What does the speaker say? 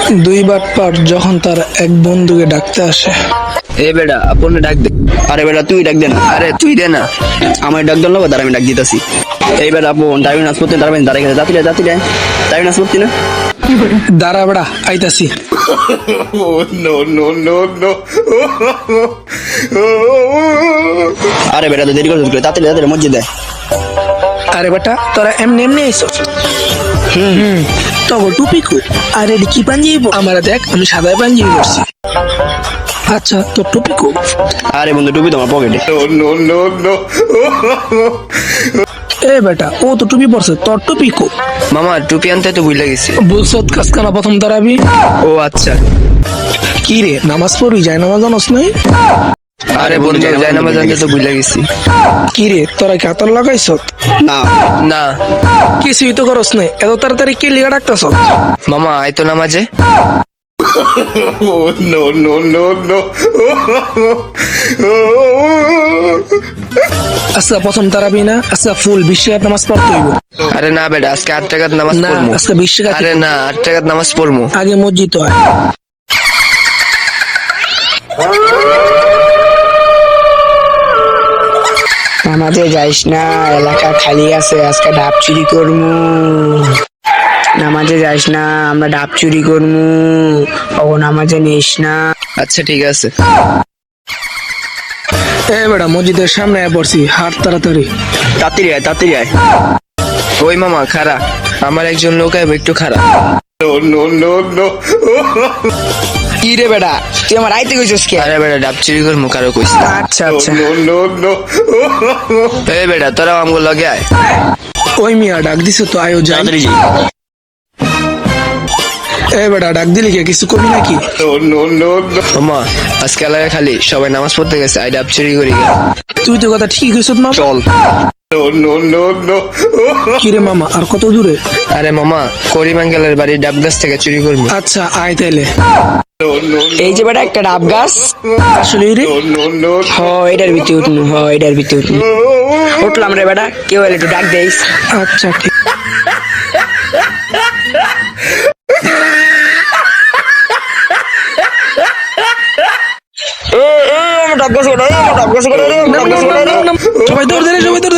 দুই বাটপার যখন তার এক বন্ধুকে ডাকতে আসে। এ বেটা আপনে ডাক দে। আরে বেটা তুই ডাক দে না। আরে তুই দে না। আমার ডাক দিল না, তার আমি ডাক দিতেছি। এই বেটা আপন দাবি নাচ করতে দাঁড়াবেন, দাঁড়াই গেছে জাতিরা জাতিরা দাবি নাচ করতি না। দাঁড়া বেড়া আইতাছি। আরে বেটা তো দেরি করে তাড়াতাড়ি তাড়াতাড়ি মসজিদ দেয়। আরে বেটা তোরা এমনি এমনি আইসো। তখন টুপি কো। আরে এডি কি পাঞ্জাবি পর? আমার দেখ আমি সাদা পাঞ্জাবি পরছি। আচ্ছা তোর টুপি কো? আরে বন্ধু টুপি তোমার পকেটে। এ বেটা ও তো টুপি পরছে, তোর টুপি কো? মামা টুপি আনতে তো ভুলে গেছি। বুঝছত কাসকানা প্রথম দাঁড়াবি। ও আচ্ছা। কি রে নামাজ পড়বি, যায় নামাজ জানোস নাই? আরে বন্ধু যাই নামাজ আনতে তো ভুলে গেছি। কি রে তোরা কি হাতর লাগাইছ? না না কিছুই তো করস নাই, এত তাড়াতাড়ি কে লিগা ডাকতাছ? মামা আইতো নামাজে। আচ্ছা প্রথম তারাবি না, আচ্ছা ফুল 20 টাকার নামাজ পড়তে হইব। আরে না বেটা আজকে 8 টাকার নামাজ না পড়মু। আজকে 20 টাকা। আরে না 8 টাকার নামাজ পড়মু। আগে মসজিদ হয়। নামাজে যাইস না, এলাকা খালি আছে, আজকে ডাব চুরি করমু। নামাজে যাইস না, আমরা ডাব চুরি করমু। ও নামাজে নিস না। আচ্ছা ঠিক আছে। এ বেটা মসজিদের সামনে আয়া পড়ছি, হাট তাড়াতাড়ি। তাড়াতাড়ি আয় তাড়াতাড়ি আয়। ওই মামা খারা, আমার একজন লোক আইব একটু খারা। কি রে বেটা তুই আমার আইতে কইছিস কে? আরে বেটা ডাব চুরি করমু কারো কইছি না। আচ্ছা আচ্ছা। এই বেটা তোরা আমগো লগে আয়। ওই মিয়া ডাক দিছে তো আয়ো যাই। তাড়াতাড়ি যাই। এ বেটা ডাক দিলি কে, কিছু কবি নাকি? মামা আজকে এলাকায় খালি সবাই নামাজ পড়তে গেছে, আই ডাব চুরি করি গে। তুই তো কথা ঠিক হইছত মামা। চল। কি রে মামা আর কত দূরে? আরে মামা করিম আঙ্কেলের বাড়ির ডাব গাছ থেকে চুরি করবো। আচ্ছা আয় তাইলে। এই যে বেটা একটা ডাব গাছ। আসলে রে হ এটার ভিতরে উঠনু, হ এটার ভিতরে উঠনু। উঠলাম রে বেটা, কেউ এলে একটু ডাক দেইস। আচ্ছা ঠিক। ডাব গাছ করে, ডাব গাছ করে, ডাব গাছ করে। সবাই দৌড় দে রে, সবাই দৌড় দে।